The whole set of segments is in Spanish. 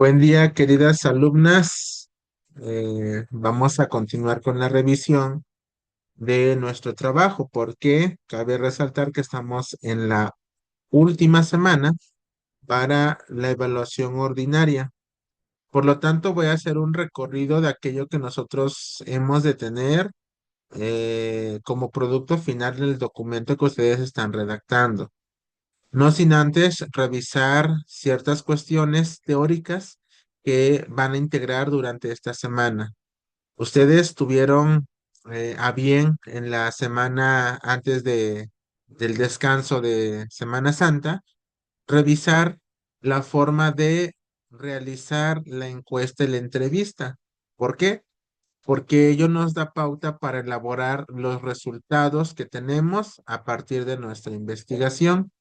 Buen día, queridas alumnas. Vamos a continuar con la revisión de nuestro trabajo, porque cabe resaltar que estamos en la última semana para la evaluación ordinaria. Por lo tanto, voy a hacer un recorrido de aquello que nosotros hemos de tener como producto final del documento que ustedes están redactando. No sin antes revisar ciertas cuestiones teóricas que van a integrar durante esta semana. Ustedes tuvieron a bien en la semana del descanso de Semana Santa revisar la forma de realizar la encuesta y la entrevista. ¿Por qué? Porque ello nos da pauta para elaborar los resultados que tenemos a partir de nuestra investigación,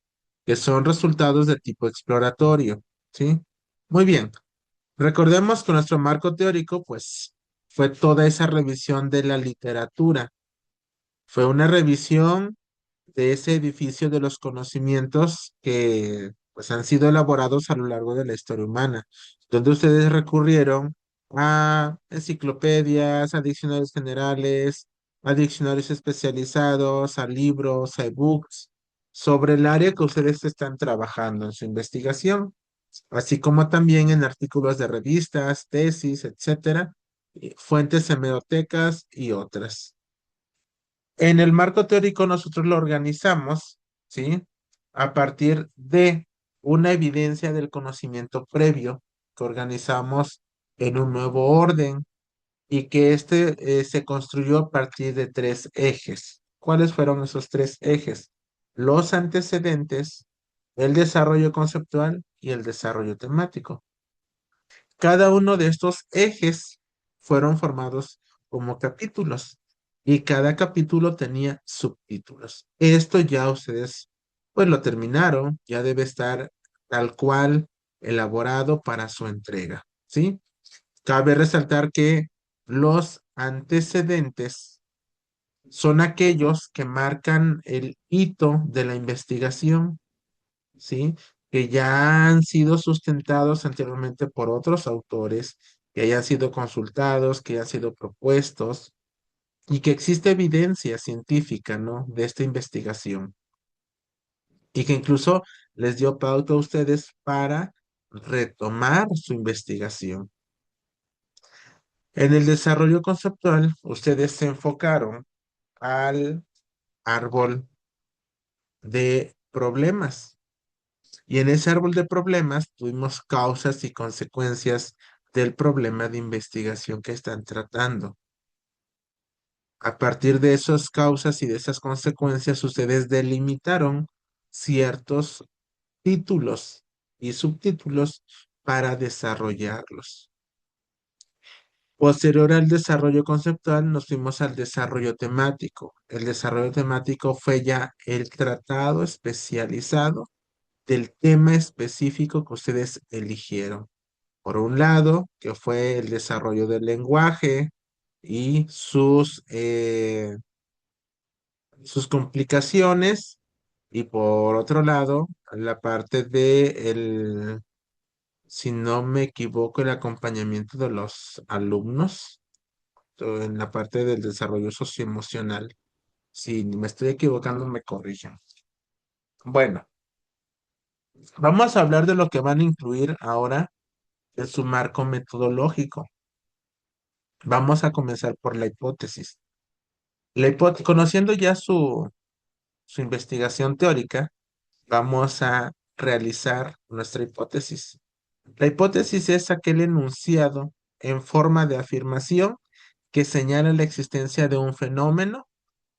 que son resultados de tipo exploratorio, ¿sí? Muy bien. Recordemos que nuestro marco teórico, pues, fue toda esa revisión de la literatura. Fue una revisión de ese edificio de los conocimientos que, pues, han sido elaborados a lo largo de la historia humana, donde ustedes recurrieron a enciclopedias, a diccionarios generales, a diccionarios especializados, a libros, a ebooks, sobre el área que ustedes están trabajando en su investigación, así como también en artículos de revistas, tesis, etcétera, fuentes hemerotecas y otras. En el marco teórico nosotros lo organizamos, ¿sí? A partir de una evidencia del conocimiento previo que organizamos en un nuevo orden y que se construyó a partir de tres ejes. ¿Cuáles fueron esos tres ejes? Los antecedentes, el desarrollo conceptual y el desarrollo temático. Cada uno de estos ejes fueron formados como capítulos y cada capítulo tenía subtítulos. Esto ya ustedes pues lo terminaron, ya debe estar tal cual elaborado para su entrega, ¿sí? Cabe resaltar que los antecedentes son aquellos que marcan el hito de la investigación, ¿sí? Que ya han sido sustentados anteriormente por otros autores, que hayan sido consultados, que hayan sido propuestos y que existe evidencia científica, ¿no? De esta investigación y que incluso les dio pauta a ustedes para retomar su investigación. En el desarrollo conceptual, ustedes se enfocaron al árbol de problemas. Y en ese árbol de problemas tuvimos causas y consecuencias del problema de investigación que están tratando. A partir de esas causas y de esas consecuencias, ustedes delimitaron ciertos títulos y subtítulos para desarrollarlos. Posterior al desarrollo conceptual, nos fuimos al desarrollo temático. El desarrollo temático fue ya el tratado especializado del tema específico que ustedes eligieron. Por un lado, que fue el desarrollo del lenguaje y sus complicaciones, y por otro lado, la parte si no me equivoco, el acompañamiento de los alumnos, en la parte del desarrollo socioemocional. Si me estoy equivocando, me corrijan. Bueno, vamos a hablar de lo que van a incluir ahora en su marco metodológico. Vamos a comenzar por la hipótesis. Conociendo ya su investigación teórica, vamos a realizar nuestra hipótesis. La hipótesis es aquel enunciado en forma de afirmación que señala la existencia de un fenómeno,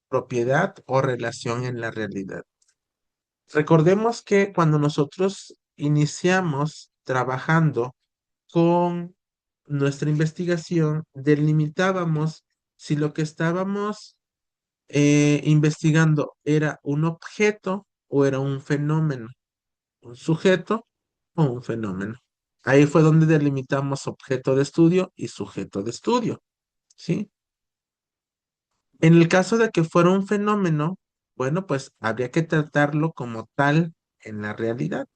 propiedad o relación en la realidad. Recordemos que cuando nosotros iniciamos trabajando con nuestra investigación, delimitábamos si lo que estábamos investigando era un objeto o era un fenómeno, un sujeto o un fenómeno. Ahí fue donde delimitamos objeto de estudio y sujeto de estudio, ¿sí? En el caso de que fuera un fenómeno, bueno, pues habría que tratarlo como tal en la realidad.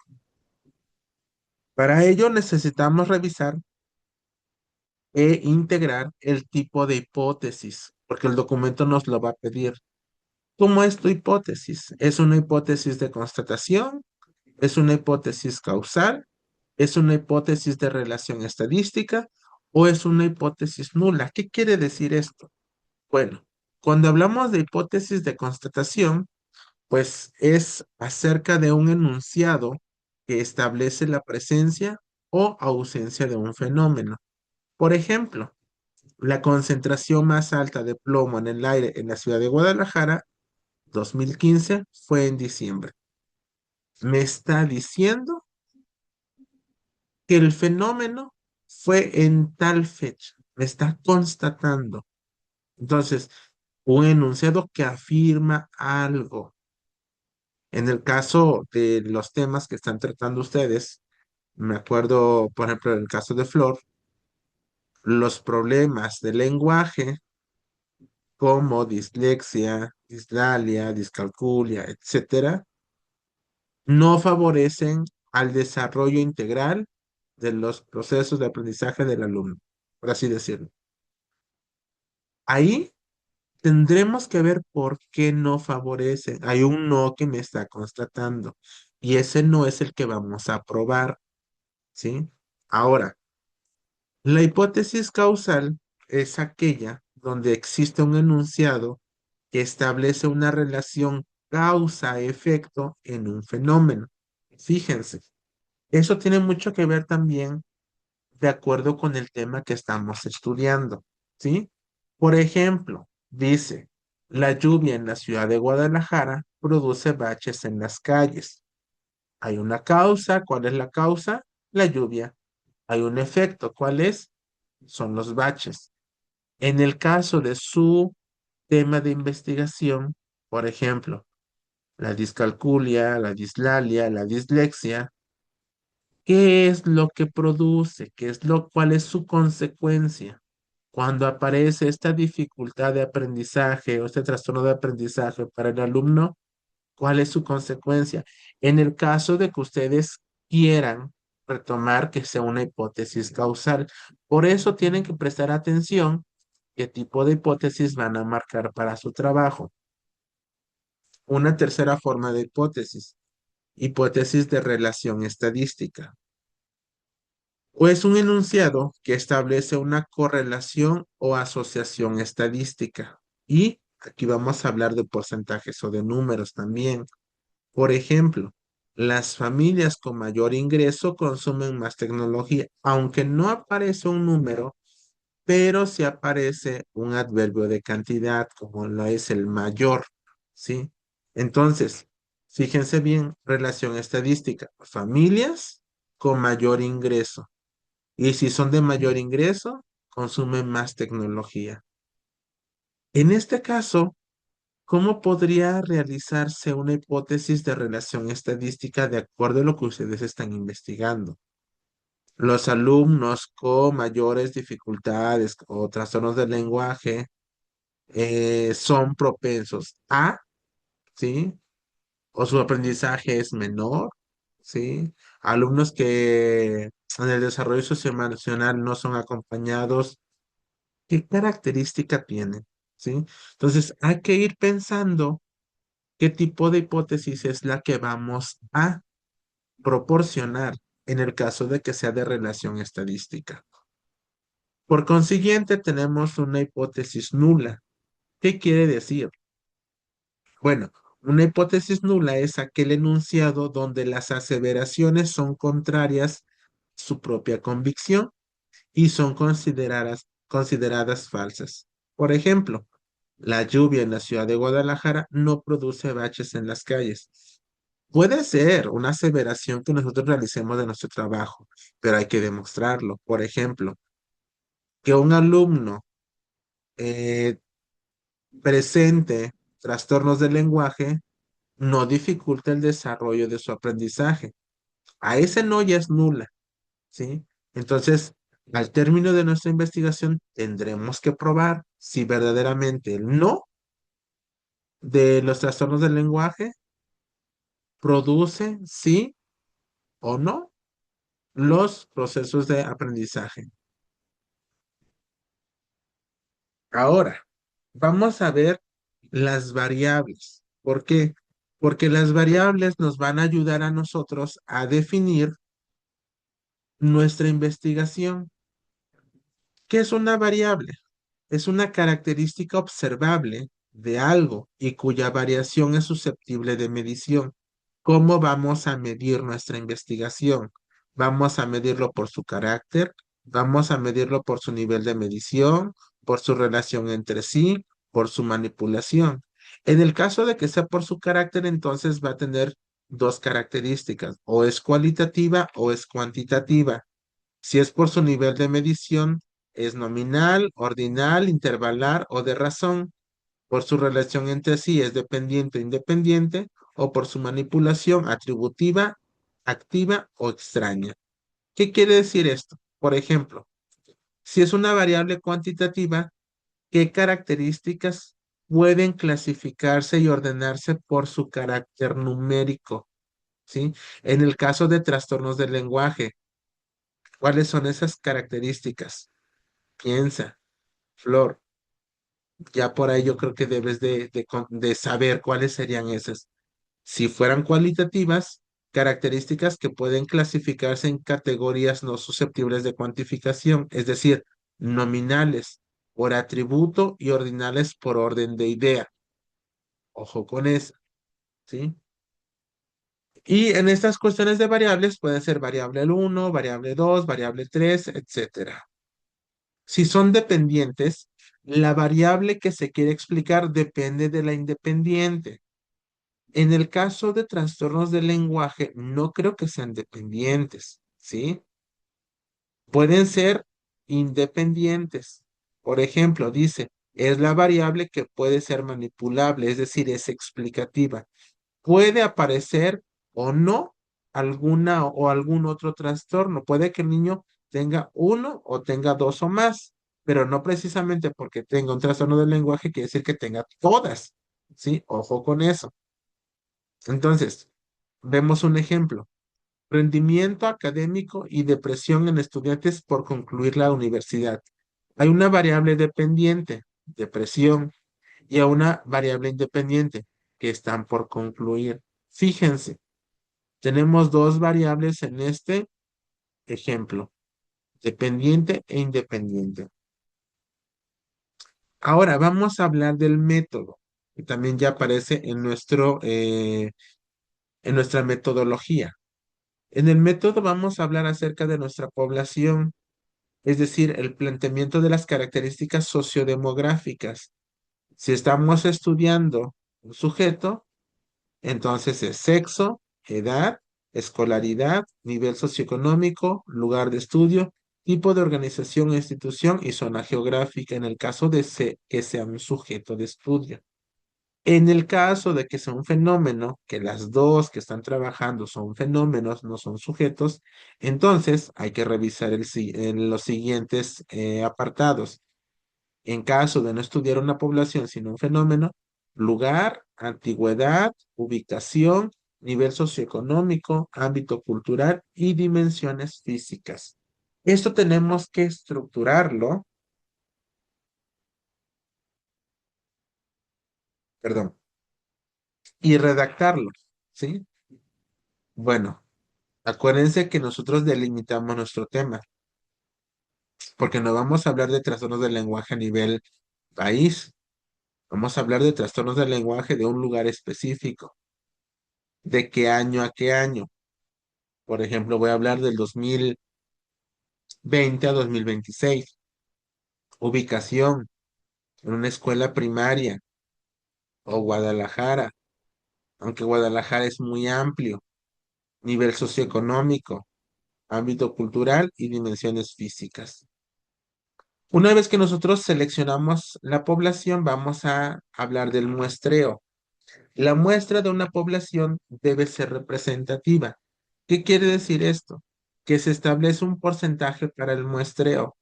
Para ello necesitamos revisar e integrar el tipo de hipótesis, porque el documento nos lo va a pedir. ¿Cómo es tu hipótesis? ¿Es una hipótesis de constatación? ¿Es una hipótesis causal? ¿Es una hipótesis de relación estadística? ¿O es una hipótesis nula? ¿Qué quiere decir esto? Bueno, cuando hablamos de hipótesis de constatación, pues es acerca de un enunciado que establece la presencia o ausencia de un fenómeno. Por ejemplo, la concentración más alta de plomo en el aire en la ciudad de Guadalajara, 2015, fue en diciembre. Me está diciendo que el fenómeno fue en tal fecha. Me está constatando. Entonces, un enunciado que afirma algo. En el caso de los temas que están tratando ustedes, me acuerdo, por ejemplo, en el caso de Flor, los problemas de lenguaje como dislexia, dislalia, discalculia, etcétera, no favorecen al desarrollo integral de los procesos de aprendizaje del alumno, por así decirlo. Ahí tendremos que ver por qué no favorece. Hay un no que me está constatando y ese no es el que vamos a probar, ¿sí? Ahora, la hipótesis causal es aquella donde existe un enunciado que establece una relación causa-efecto en un fenómeno. Fíjense, eso tiene mucho que ver también de acuerdo con el tema que estamos estudiando, ¿sí? Por ejemplo, dice, la lluvia en la ciudad de Guadalajara produce baches en las calles. Hay una causa, ¿cuál es la causa? La lluvia. Hay un efecto, ¿cuál es? Son los baches. En el caso de su tema de investigación, por ejemplo, la discalculia, la dislalia, la dislexia, ¿qué es lo que produce? ¿Cuál es su consecuencia? Cuando aparece esta dificultad de aprendizaje o este trastorno de aprendizaje para el alumno, ¿cuál es su consecuencia? En el caso de que ustedes quieran retomar que sea una hipótesis causal, por eso tienen que prestar atención qué tipo de hipótesis van a marcar para su trabajo. Una tercera forma de hipótesis, hipótesis de relación estadística. O es un enunciado que establece una correlación o asociación estadística. Y aquí vamos a hablar de porcentajes o de números también. Por ejemplo, las familias con mayor ingreso consumen más tecnología, aunque no aparece un número, pero sí aparece un adverbio de cantidad, como lo es el mayor, ¿sí? Entonces, fíjense bien, relación estadística, familias con mayor ingreso. Y si son de mayor ingreso, consumen más tecnología. En este caso, ¿cómo podría realizarse una hipótesis de relación estadística de acuerdo a lo que ustedes están investigando? Los alumnos con mayores dificultades o trastornos del lenguaje son propensos a, ¿sí? O su aprendizaje es menor, ¿sí? Alumnos que en el desarrollo socioemocional no son acompañados, ¿qué característica tienen? ¿Sí? Entonces, hay que ir pensando qué tipo de hipótesis es la que vamos a proporcionar en el caso de que sea de relación estadística. Por consiguiente, tenemos una hipótesis nula. ¿Qué quiere decir? Bueno, una hipótesis nula es aquel enunciado donde las aseveraciones son contrarias a su propia convicción y son consideradas falsas. Por ejemplo, la lluvia en la ciudad de Guadalajara no produce baches en las calles. Puede ser una aseveración que nosotros realicemos de nuestro trabajo, pero hay que demostrarlo. Por ejemplo, que un alumno eh, presente trastornos del lenguaje no dificulta el desarrollo de su aprendizaje. A ese no ya es nula, ¿sí? Entonces, al término de nuestra investigación, tendremos que probar si verdaderamente el no de los trastornos del lenguaje produce sí o no. los procesos de aprendizaje. Ahora, vamos a ver las variables. ¿Por qué? Porque las variables nos van a ayudar a nosotros a definir nuestra investigación. ¿Qué es una variable? Es una característica observable de algo y cuya variación es susceptible de medición. ¿Cómo vamos a medir nuestra investigación? Vamos a medirlo por su carácter, vamos a medirlo por su nivel de medición, por su relación entre sí, por su manipulación. En el caso de que sea por su carácter, entonces va a tener dos características, o es cualitativa o es cuantitativa. Si es por su nivel de medición, es nominal, ordinal, intervalar o de razón. Por su relación entre sí, es dependiente o independiente, o por su manipulación atributiva, activa o extraña. ¿Qué quiere decir esto? Por ejemplo, si es una variable cuantitativa, ¿qué características pueden clasificarse y ordenarse por su carácter numérico? ¿Sí? En el caso de trastornos del lenguaje, ¿cuáles son esas características? Piensa, Flor, ya por ahí yo creo que debes de saber cuáles serían esas. Si fueran cualitativas, características que pueden clasificarse en categorías no susceptibles de cuantificación, es decir, nominales por atributo y ordinales por orden de idea. Ojo con eso, ¿sí? Y en estas cuestiones de variables pueden ser variable 1, variable 2, variable 3, etcétera. Si son dependientes, la variable que se quiere explicar depende de la independiente. En el caso de trastornos del lenguaje, no creo que sean dependientes, ¿sí? Pueden ser independientes. Por ejemplo, dice, es la variable que puede ser manipulable, es decir, es explicativa. Puede aparecer o no alguna o algún otro trastorno. Puede que el niño tenga uno o tenga dos o más, pero no precisamente porque tenga un trastorno del lenguaje quiere decir que tenga todas, ¿sí? Ojo con eso. Entonces, vemos un ejemplo. Rendimiento académico y depresión en estudiantes por concluir la universidad. Hay una variable dependiente, depresión, y a una variable independiente, que están por concluir. Fíjense, tenemos dos variables en este ejemplo, dependiente e independiente. Ahora vamos a hablar del método, que también ya aparece en nuestra metodología. En el método vamos a hablar acerca de nuestra población, es decir, el planteamiento de las características sociodemográficas. Si estamos estudiando un sujeto, entonces es sexo, edad, escolaridad, nivel socioeconómico, lugar de estudio, tipo de organización o institución y zona geográfica en el caso de que sea un sujeto de estudio. En el caso de que sea un fenómeno, que las dos que están trabajando son fenómenos, no son sujetos, entonces hay que revisar en los siguientes apartados. En caso de no estudiar una población sino un fenómeno, lugar, antigüedad, ubicación, nivel socioeconómico, ámbito cultural y dimensiones físicas. Esto tenemos que estructurarlo, perdón, y redactarlo, ¿sí? Bueno. Acuérdense que nosotros delimitamos nuestro tema, porque no vamos a hablar de trastornos del lenguaje a nivel país, vamos a hablar de trastornos del lenguaje de un lugar específico, de qué año a qué año. Por ejemplo, voy a hablar del 2020 a 2026. Ubicación en una escuela primaria o Guadalajara, aunque Guadalajara es muy amplio. Nivel socioeconómico, ámbito cultural y dimensiones físicas. Una vez que nosotros seleccionamos la población, vamos a hablar del muestreo. La muestra de una población debe ser representativa. ¿Qué quiere decir esto? Que se establece un porcentaje para el muestreo.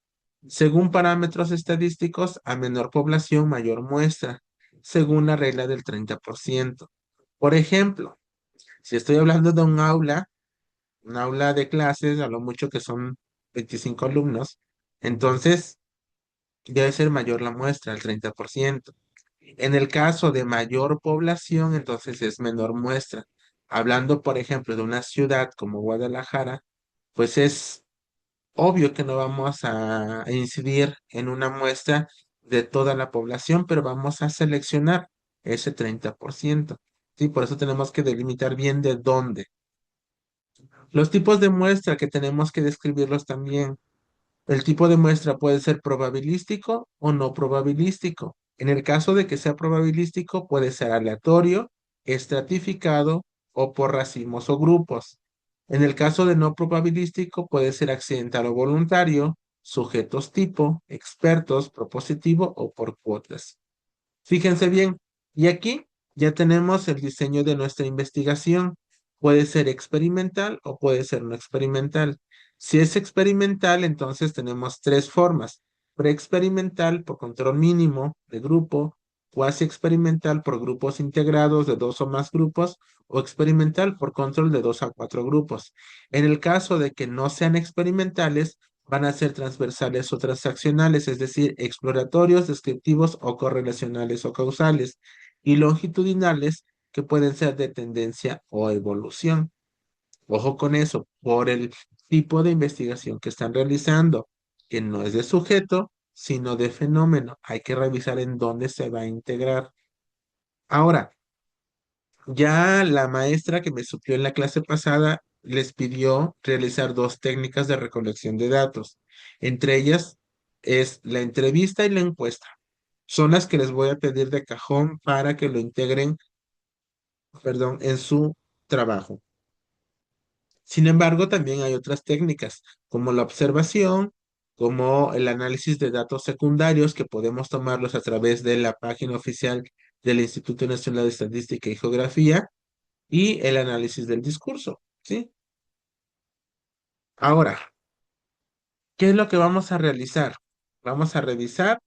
Según parámetros estadísticos, a menor población, mayor muestra, según la regla del 30%. Por ejemplo, si estoy hablando de un aula, un aula de clases, a lo mucho que son 25 alumnos, entonces debe ser mayor la muestra, el 30%. En el caso de mayor población, entonces es menor muestra. Hablando, por ejemplo, de una ciudad como Guadalajara, pues es obvio que no vamos a incidir en una muestra de toda la población, pero vamos a seleccionar ese 30%. Sí, por eso tenemos que delimitar bien de dónde. Los tipos de muestra que tenemos que describirlos también. El tipo de muestra puede ser probabilístico o no probabilístico. En el caso de que sea probabilístico, puede ser aleatorio, estratificado o por racimos o grupos. En el caso de no probabilístico, puede ser accidental o voluntario, sujetos tipo, expertos, propositivo o por cuotas. Fíjense bien, y aquí ya tenemos el diseño de nuestra investigación. Puede ser experimental o puede ser no experimental. Si es experimental, entonces tenemos tres formas. Preexperimental por control mínimo de grupo, cuasi experimental por grupos integrados de dos o más grupos, o experimental por control de dos a cuatro grupos. En el caso de que no sean experimentales, van a ser transversales o transaccionales, es decir, exploratorios, descriptivos o correlacionales o causales, y longitudinales, que pueden ser de tendencia o evolución. Ojo con eso, por el tipo de investigación que están realizando, que no es de sujeto, sino de fenómeno. Hay que revisar en dónde se va a integrar. Ahora, ya la maestra que me suplió en la clase pasada les pidió realizar dos técnicas de recolección de datos. Entre ellas es la entrevista y la encuesta. Son las que les voy a pedir de cajón para que lo integren, perdón, en su trabajo. Sin embargo, también hay otras técnicas, como la observación, como el análisis de datos secundarios, que podemos tomarlos a través de la página oficial del Instituto Nacional de Estadística y Geografía, y el análisis del discurso, ¿sí? Ahora, ¿qué es lo que vamos a realizar? Vamos a revisar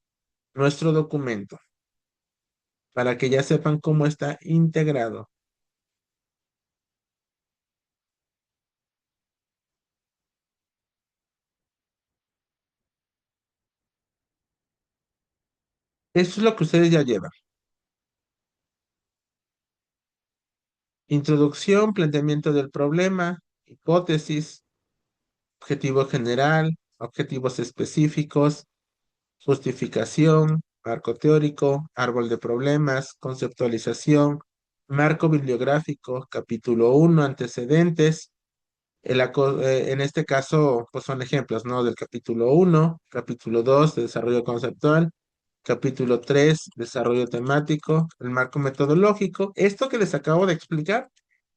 nuestro documento para que ya sepan cómo está integrado. Eso es lo que ustedes ya llevan. Introducción, planteamiento del problema, hipótesis, objetivo general, objetivos específicos, justificación, marco teórico, árbol de problemas, conceptualización, marco bibliográfico, capítulo uno, antecedentes. En este caso, pues son ejemplos, ¿no? Del capítulo uno, capítulo 2 de desarrollo conceptual, capítulo 3 desarrollo temático, el marco metodológico. Esto que les acabo de explicar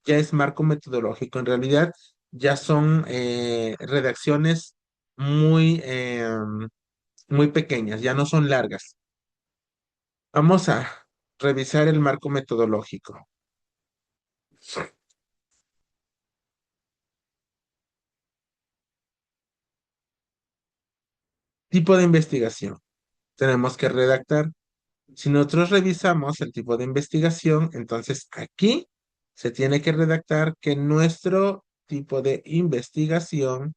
ya es marco metodológico. En realidad ya son redacciones muy, muy pequeñas, ya no son largas. Vamos a revisar el marco metodológico. Tipo de investigación. Tenemos que redactar. Si nosotros revisamos el tipo de investigación, entonces aquí se tiene que redactar que nuestro tipo de investigación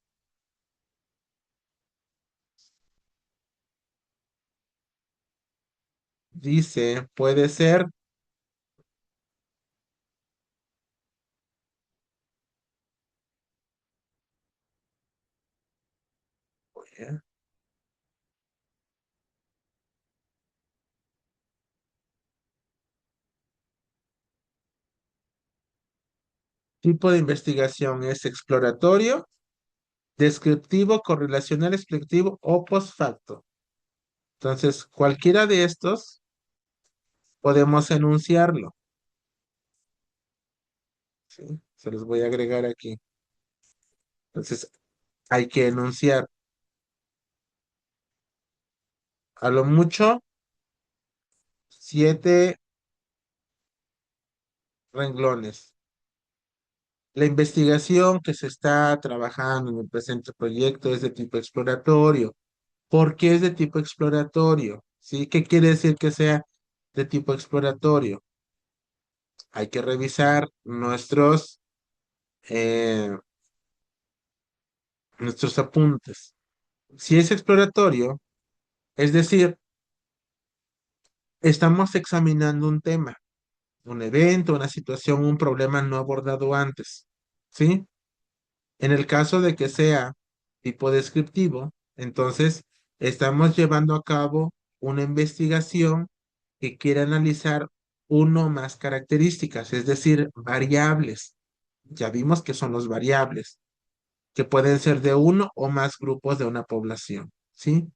dice, puede ser ¿eh? Tipo de investigación es exploratorio, descriptivo, correlacional, explicativo o post facto. Entonces, cualquiera de estos podemos enunciarlo. ¿Sí? Se los voy a agregar aquí. Entonces, hay que enunciar a lo mucho 7 renglones. La investigación que se está trabajando en el presente proyecto es de tipo exploratorio. ¿Por qué es de tipo exploratorio? ¿Sí? ¿Qué quiere decir que sea de tipo exploratorio? Hay que revisar nuestros nuestros apuntes. Si es exploratorio, es decir, estamos examinando un tema, un evento, una situación, un problema no abordado antes, ¿sí? En el caso de que sea tipo descriptivo, entonces estamos llevando a cabo una investigación que quiere analizar uno o más características, es decir, variables. Ya vimos que son los variables, que pueden ser de uno o más grupos de una población, ¿sí?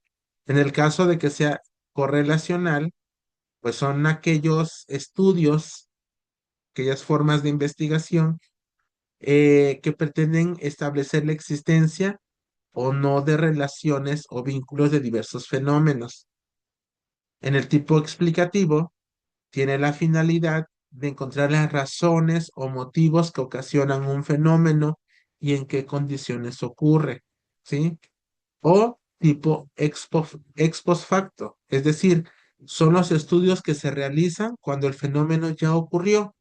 En el caso de que sea correlacional, pues son aquellos estudios, aquellas formas de investigación que pretenden establecer la existencia o no de relaciones o vínculos de diversos fenómenos. En el tipo explicativo, tiene la finalidad de encontrar las razones o motivos que ocasionan un fenómeno y en qué condiciones ocurre, ¿sí? O tipo ex post facto, es decir, son los estudios que se realizan cuando el fenómeno ya ocurrió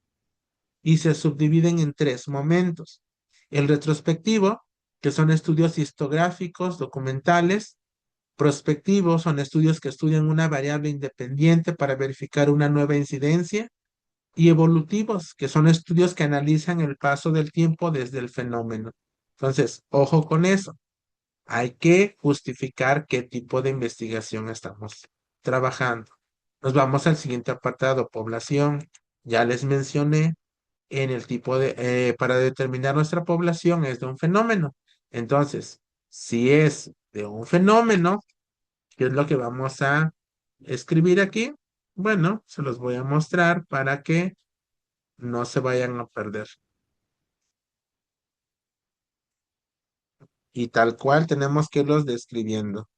y se subdividen en tres momentos. El retrospectivo, que son estudios histográficos, documentales. Prospectivos son estudios que estudian una variable independiente para verificar una nueva incidencia. Y evolutivos, que son estudios que analizan el paso del tiempo desde el fenómeno. Entonces, ojo con eso. Hay que justificar qué tipo de investigación estamos trabajando. Nos vamos al siguiente apartado, población. Ya les mencioné en el tipo de, para determinar nuestra población es de un fenómeno. Entonces, si es de un fenómeno, ¿qué es lo que vamos a escribir aquí? Bueno, se los voy a mostrar para que no se vayan a perder. Y tal cual tenemos que irlos describiendo.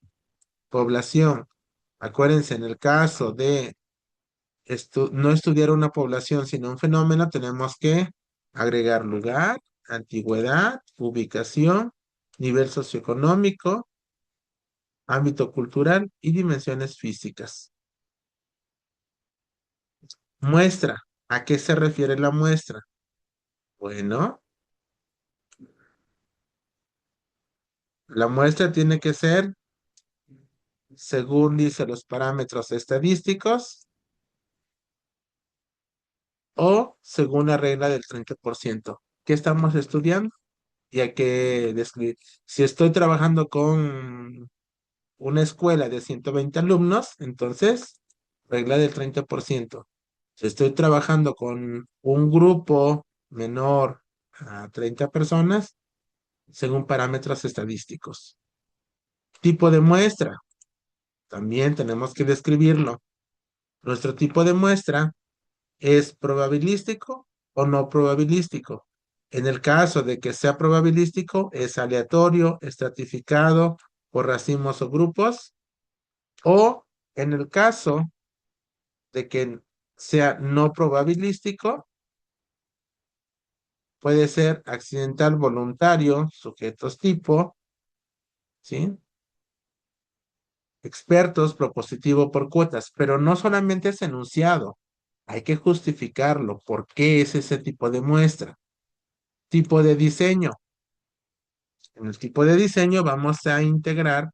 Población. Acuérdense, en el caso de no estudiar una población, sino un fenómeno, tenemos que agregar lugar, antigüedad, ubicación, nivel socioeconómico, ámbito cultural y dimensiones físicas. Muestra. ¿A qué se refiere la muestra? Bueno, la muestra tiene que ser, según dice los parámetros estadísticos, o según la regla del 30%. ¿Qué estamos estudiando? Y hay que describir. Si estoy trabajando con una escuela de 120 alumnos, entonces, regla del 30%. Si estoy trabajando con un grupo menor a 30 personas, según parámetros estadísticos. Tipo de muestra, también tenemos que describirlo. Nuestro tipo de muestra ¿es probabilístico o no probabilístico? En el caso de que sea probabilístico, es aleatorio, estratificado por racimos o grupos, o en el caso de que sea no probabilístico, puede ser accidental voluntario, sujetos tipo, ¿sí? Expertos, propositivo por cuotas, pero no solamente es enunciado, hay que justificarlo. ¿Por qué es ese tipo de muestra? Tipo de diseño. En el tipo de diseño vamos a integrar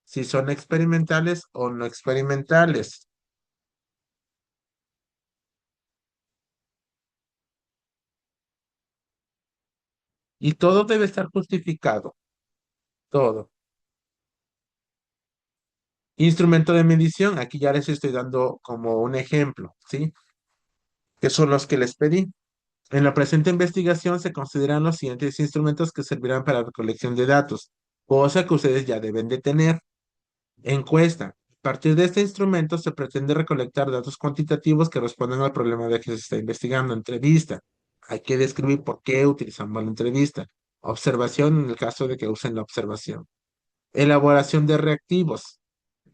si son experimentales o no experimentales. Y todo debe estar justificado, todo. Instrumento de medición, aquí ya les estoy dando como un ejemplo, ¿sí? Que son los que les pedí. En la presente investigación se consideran los siguientes instrumentos que servirán para la recolección de datos, cosa que ustedes ya deben de tener. Encuesta. A partir de este instrumento se pretende recolectar datos cuantitativos que respondan al problema de que se está investigando. Entrevista. Hay que describir por qué utilizamos la entrevista. Observación en el caso de que usen la observación. Elaboración de reactivos.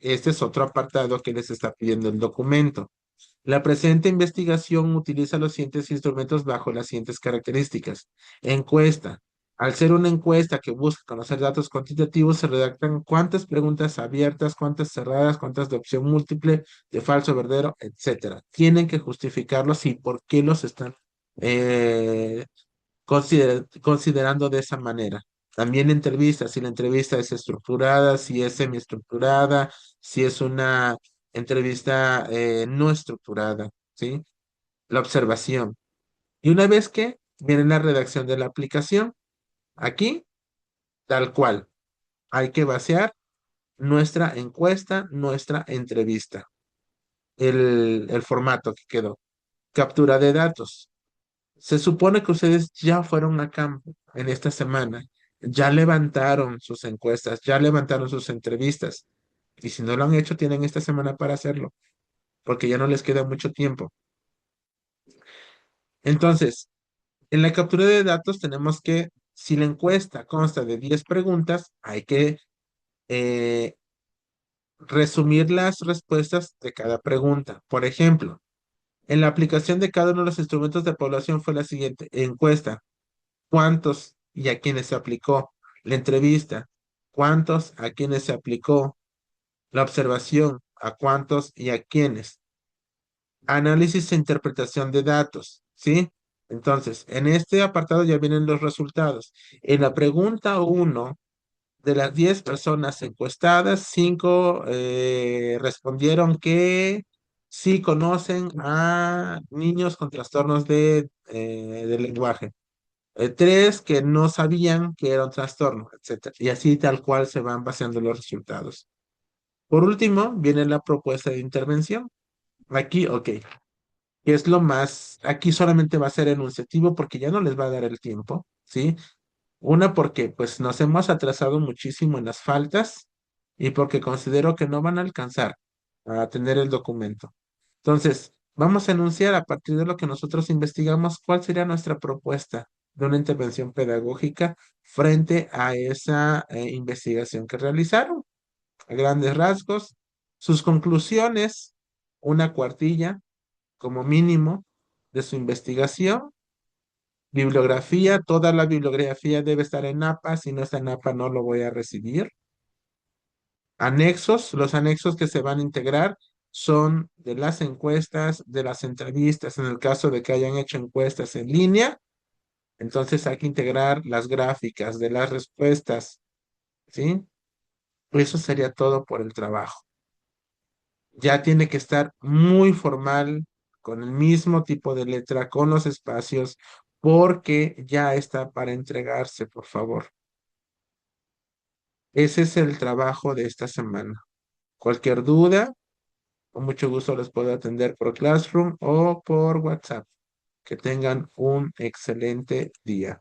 Este es otro apartado que les está pidiendo el documento. La presente investigación utiliza los siguientes instrumentos bajo las siguientes características. Encuesta. Al ser una encuesta que busca conocer datos cuantitativos, se redactan cuántas preguntas abiertas, cuántas cerradas, cuántas de opción múltiple, de falso, verdadero, etcétera. Tienen que justificarlos y por qué los están eh, considerando de esa manera. También entrevistas, si la entrevista es estructurada, si es semiestructurada, si es una entrevista no estructurada, ¿sí? La observación. Y una vez que viene la redacción de la aplicación, aquí, tal cual, hay que vaciar nuestra encuesta, nuestra entrevista, el formato que quedó. Captura de datos. Se supone que ustedes ya fueron a campo en esta semana, ya levantaron sus encuestas, ya levantaron sus entrevistas. Y si no lo han hecho, tienen esta semana para hacerlo, porque ya no les queda mucho tiempo. Entonces, en la captura de datos tenemos que, si la encuesta consta de 10 preguntas, hay que eh, resumir las respuestas de cada pregunta. Por ejemplo, en la aplicación de cada uno de los instrumentos de población fue la siguiente encuesta. ¿Cuántos y a quiénes se aplicó? La entrevista. ¿Cuántos a quiénes se aplicó? La observación. ¿A cuántos y a quiénes? Análisis e interpretación de datos. ¿Sí? Entonces, en este apartado ya vienen los resultados. En la pregunta uno, de las 10 personas encuestadas, 5 respondieron que sí conocen a niños con trastornos del lenguaje. Tres que no sabían que era un trastorno, etcétera. Y así tal cual se van vaciando los resultados. Por último, viene la propuesta de intervención. Aquí, ok, ¿qué es lo más? Aquí solamente va a ser enunciativo porque ya no les va a dar el tiempo, ¿sí? Una porque pues nos hemos atrasado muchísimo en las faltas y porque considero que no van a alcanzar a tener el documento. Entonces, vamos a enunciar a partir de lo que nosotros investigamos cuál sería nuestra propuesta de una intervención pedagógica frente a esa investigación que realizaron. A grandes rasgos, sus conclusiones, una cuartilla como mínimo de su investigación. Bibliografía, toda la bibliografía debe estar en APA, si no está en APA no lo voy a recibir. Anexos, los anexos que se van a integrar son de las encuestas, de las entrevistas, en el caso de que hayan hecho encuestas en línea, entonces hay que integrar las gráficas de las respuestas, ¿sí? Eso sería todo por el trabajo. Ya tiene que estar muy formal, con el mismo tipo de letra, con los espacios, porque ya está para entregarse, por favor. Ese es el trabajo de esta semana. Cualquier duda, con mucho gusto les puedo atender por Classroom o por WhatsApp. Que tengan un excelente día.